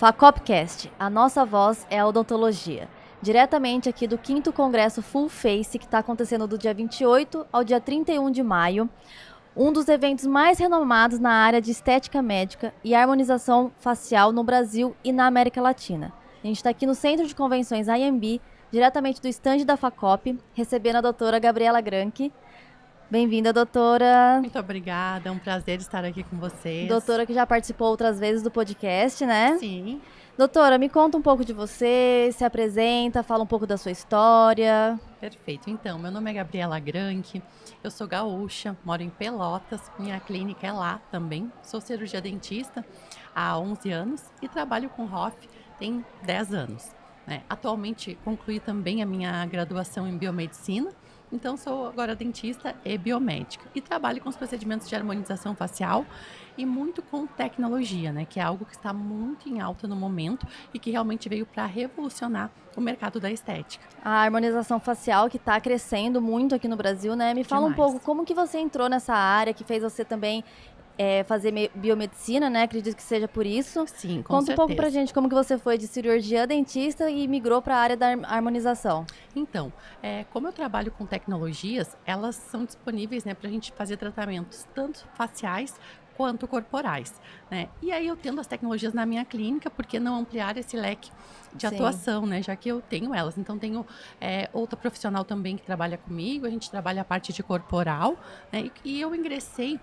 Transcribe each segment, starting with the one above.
Facopcast, a nossa voz é a odontologia. Diretamente aqui do 5º Congresso Full Face, que está acontecendo do dia 28 ao dia 31 de maio. Um dos eventos mais renomados na área de estética médica e harmonização facial no Brasil e na América Latina. A gente está aqui no Centro de Convenções IMB, diretamente do estande da Facop, recebendo a doutora Gabriela Granchi. Bem-vinda, doutora. Muito obrigada, é um prazer estar aqui com vocês. Doutora que já participou outras vezes do podcast, né? Sim. Doutora, me conta um pouco de você, se apresenta, fala um pouco da sua história. Perfeito. Então, meu nome é Gabriela Granchi, eu sou gaúcha, moro em Pelotas, minha clínica é lá também. Sou cirurgia dentista há 11 anos e trabalho com ROF tem 10 anos. Atualmente concluí também a minha graduação em biomedicina. Então, sou agora dentista e biomédica e trabalho com os procedimentos de harmonização facial e muito com tecnologia, né? Que é algo que está muito em alta no momento e que realmente veio para revolucionar o mercado da estética. A harmonização facial que está crescendo muito aqui no Brasil, né? Me fala um pouco como que você entrou nessa área, que fez você também fazer biomedicina, né? Acredito que seja por isso. Sim, com Conta certeza. um pouco pra gente como que você foi de cirurgia dentista e migrou para a área da harmonização. Então, como eu trabalho com tecnologias, elas são disponíveis, né, para a gente fazer tratamentos tanto faciais quanto corporais, né? E aí eu tendo as tecnologias na minha clínica, por que não ampliar esse leque de atuação, né? Já que eu tenho elas. Então tenho outra profissional também que trabalha comigo, a gente trabalha a parte de corporal, né? E eu ingressei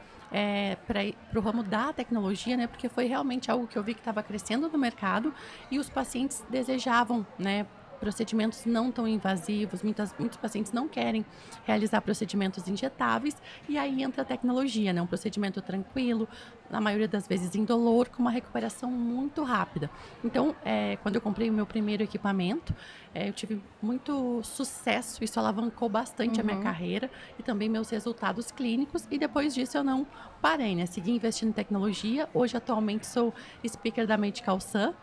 para o ramo da tecnologia, né? Porque foi realmente algo que eu vi que estava crescendo no mercado e os pacientes desejavam, né? Procedimentos não tão invasivos, muitos pacientes não querem realizar procedimentos injetáveis e aí entra a tecnologia, né? Um procedimento tranquilo, na maioria das vezes indolor, com uma recuperação muito rápida. Então, quando eu comprei o meu primeiro equipamento, eu tive muito sucesso, isso alavancou bastante a minha carreira e também meus resultados clínicos e depois disso eu não parei, né? Segui investindo em tecnologia, hoje atualmente sou speaker da Medical Sun.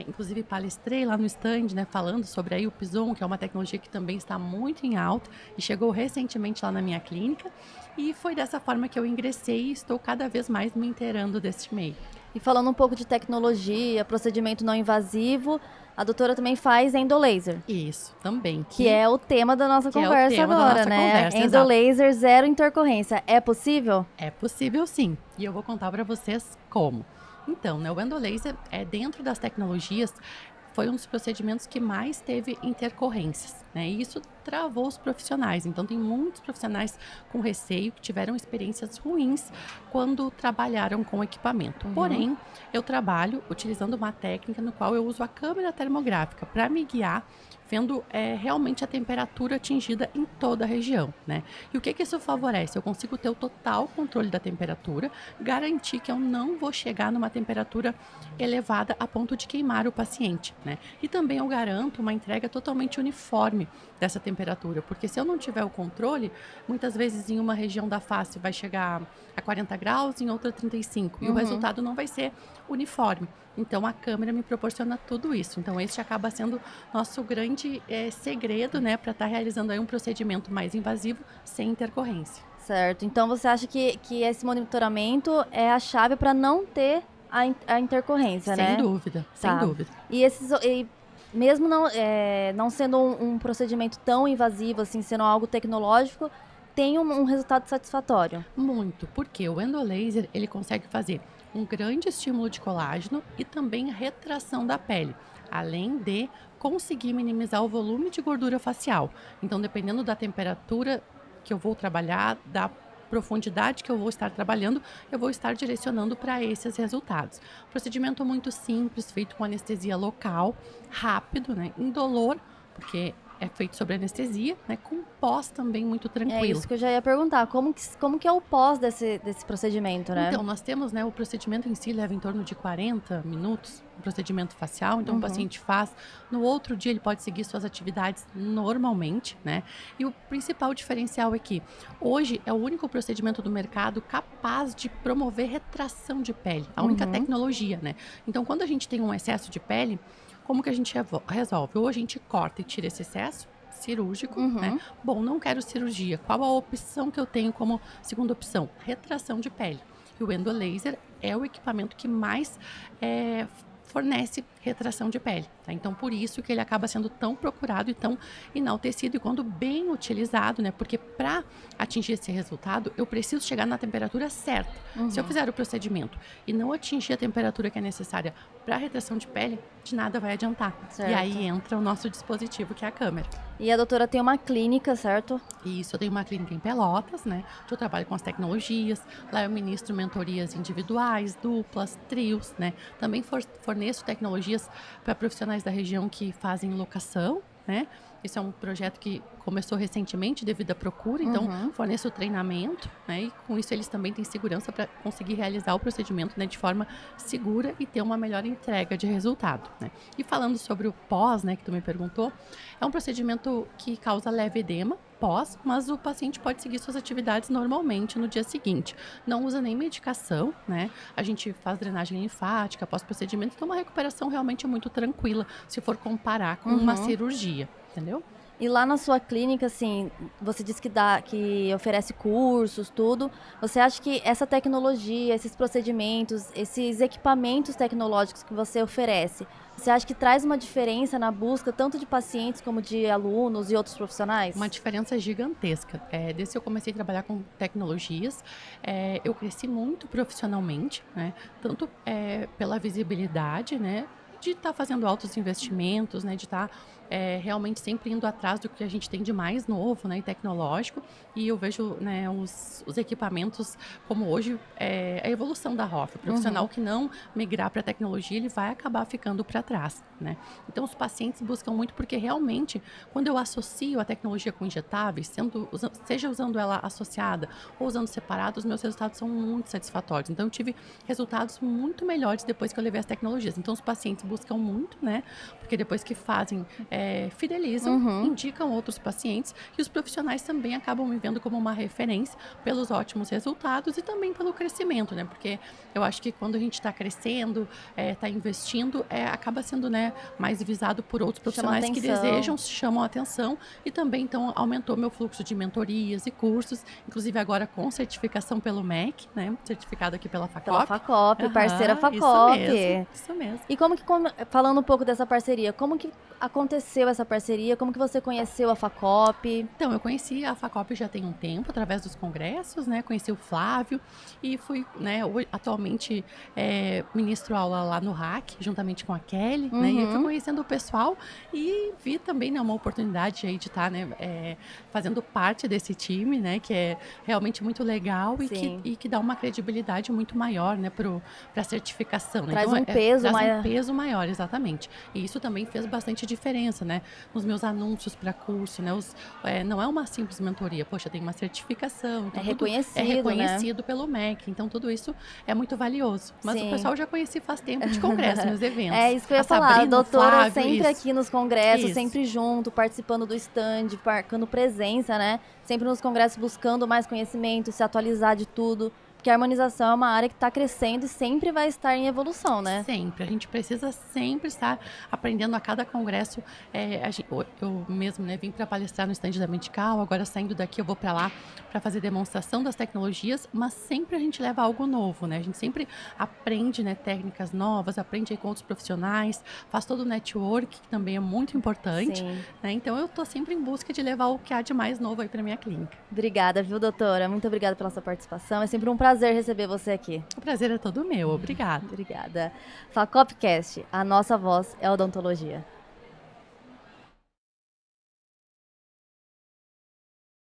Inclusive palestrei lá no stand, né, falando sobre aí o Pison, que é uma tecnologia que também está muito em alta e chegou recentemente lá na minha clínica. E foi dessa forma que eu ingressei e estou cada vez mais me inteirando deste meio. E falando um pouco de tecnologia, procedimento não invasivo, a doutora também faz endolaser. Isso, também. Que é o tema da nossa conversa agora, né? Endolaser, zero intercorrência. É possível? É possível, sim. E eu vou contar para vocês como. Então, né, o endolaser dentro das tecnologias foi um dos procedimentos que mais teve intercorrências, né? E isso travou os profissionais. Então, tem muitos profissionais com receio que tiveram experiências ruins quando trabalharam com o equipamento. Porém, eu trabalho utilizando uma técnica no qual eu uso a câmera termográfica para me guiar, vendo realmente a temperatura atingida em toda a região, né? E o que isso favorece? Eu consigo ter o total controle da temperatura, garantir que eu não vou chegar numa temperatura elevada a ponto de queimar o paciente, né? E também eu garanto uma entrega totalmente uniforme dessa temperatura, porque se eu não tiver o controle, muitas vezes em uma região da face vai chegar a 40 graus, em outra 35, e o resultado não vai ser uniforme. Então, a câmera me proporciona tudo isso. Então, este acaba sendo nosso grande segredo, né, para estar realizando aí um procedimento mais invasivo sem intercorrência. Certo. Então, você acha que esse monitoramento é a chave para não ter a intercorrência, sem né? Dúvida, sem dúvida. E mesmo não sendo um procedimento tão invasivo, assim, sendo algo tecnológico, tem um resultado satisfatório? Muito, porque o endolaser, ele consegue fazer um grande estímulo de colágeno e também retração da pele, além de conseguir minimizar o volume de gordura facial. Então, dependendo da temperatura que eu vou trabalhar, da profundidade que eu vou estar trabalhando, eu vou estar direcionando para esses resultados. Procedimento muito simples, feito com anestesia local, rápido, né, indolor, porque é feito sobre anestesia, né, com pós também muito tranquilo. É isso que eu já ia perguntar, como que é o pós desse procedimento, né? Então, nós temos, né, o procedimento em si leva em torno de 40 minutos, o procedimento facial, então o paciente faz, no outro dia ele pode seguir suas atividades normalmente, né, e o principal diferencial é que hoje é o único procedimento do mercado capaz de promover retração de pele, a única tecnologia, né, então quando a gente tem um excesso de pele, como que a gente resolve? Ou a gente corta e tira esse excesso cirúrgico, né? Bom, não quero cirurgia. Qual a opção que eu tenho como segunda opção? Retração de pele. E o endolaser é o equipamento que mais fornece retração de pele. Tá? Então, por isso que ele acaba sendo tão procurado e tão enaltecido, e quando bem utilizado, né? Porque para atingir esse resultado, eu preciso chegar na temperatura certa. Se eu fizer o procedimento e não atingir a temperatura que é necessária para retração de pele, de nada vai adiantar. Certo. E aí entra o nosso dispositivo, que é a câmera. E a doutora tem uma clínica, certo? Isso, eu tenho uma clínica em Pelotas, né? Eu trabalho com as tecnologias. Lá eu ministro mentorias individuais, duplas, trios, né? Também forneço tecnologias para profissionais da região que fazem locação, né? Esse é um projeto que começou recentemente devido à procura, então forneço o treinamento, né? E com isso eles também têm segurança para conseguir realizar o procedimento, né, de forma segura e ter uma melhor entrega de resultado, né? E falando sobre o pós, né, que tu me perguntou, é um procedimento que causa leve edema pós, mas o paciente pode seguir suas atividades normalmente no dia seguinte. Não usa nem medicação, né? A gente faz drenagem linfática após procedimento, então uma recuperação realmente é muito tranquila, se for comparar com uma cirurgia, entendeu? E lá na sua clínica, assim, você disse que oferece cursos, tudo. Você acha que essa tecnologia, esses procedimentos, esses equipamentos tecnológicos que você oferece, você acha que traz uma diferença na busca tanto de pacientes como de alunos e outros profissionais? Uma diferença gigantesca. Desde que eu comecei a trabalhar com tecnologias, eu cresci muito profissionalmente, né? Tanto pela visibilidade, né? De estar fazendo altos investimentos, né, de estar realmente sempre indo atrás do que a gente tem de mais novo, né, e tecnológico. E eu vejo, né, os equipamentos como hoje a evolução da ROF. O profissional que não migrar para a tecnologia, ele vai acabar ficando para trás, né? Então, os pacientes buscam muito porque realmente, quando eu associo a tecnologia com injetáveis, seja usando ela associada ou usando separado, os meus resultados são muito satisfatórios. Então, eu tive resultados muito melhores depois que eu levei as tecnologias. Então, os pacientes buscam muito, né? Porque depois que fazem, fidelizam, indicam outros pacientes, e os profissionais também acabam me vendo como uma referência pelos ótimos resultados e também pelo crescimento, né? Porque eu acho que quando a gente está crescendo, está investindo, acaba sendo, né, mais visado por outros profissionais que desejam, chamam a atenção, e também, então, aumentou meu fluxo de mentorias e cursos, inclusive agora com certificação pelo MEC, né? Certificado aqui pela FACOP. Pela FACOP, parceira FACOP. Isso mesmo. E como que, falando um pouco dessa parceria, como que aconteceu essa parceria? Como que você conheceu a FACOP? Então, eu conheci a FACOP já tem um tempo, através dos congressos, né? Conheci o Flávio e fui, né, atualmente ministro aula lá no RAC, juntamente com a Kelly, né? E eu fui conhecendo o pessoal e vi também, né, uma oportunidade aí de estar, né, fazendo parte desse time, né? Que é realmente muito legal e que dá uma credibilidade muito maior, né, para a certificação. Né? Traz então, um peso traz maior. um peso maior, exatamente. E isso também fez bastante diferença, né? Nos meus anúncios para curso, né? Não é uma simples mentoria, poxa, tem uma certificação. Então É reconhecido, né? Pelo MEC. Então, tudo isso é muito valioso. Mas Sim. o pessoal já conheci faz tempo de congresso, nos eventos. É isso que eu ia falar. Sabrina, A doutora Flávio, sempre aqui nos congressos, Isso. sempre junto, participando do stand, marcando presença, né? Sempre nos congressos buscando mais conhecimento, se atualizar de tudo. Porque a harmonização é uma área que está crescendo e sempre vai estar em evolução, né? Sempre. A gente precisa sempre estar aprendendo a cada congresso. Eu mesmo, né, vim para palestrar no stand da Medical, agora saindo daqui eu vou para lá para fazer demonstração das tecnologias, mas sempre a gente leva algo novo, né? A gente sempre aprende, né, técnicas novas, aprende aí com outros profissionais, faz todo o network, que também é muito importante. Né? Então eu estou sempre em busca de levar o que há de mais novo aí para minha clínica. Obrigada, viu, doutora? Muito obrigada pela sua participação. É sempre um prazer receber você aqui. O prazer é todo meu. Obrigada. Obrigada. FACOPcast, a nossa voz é odontologia.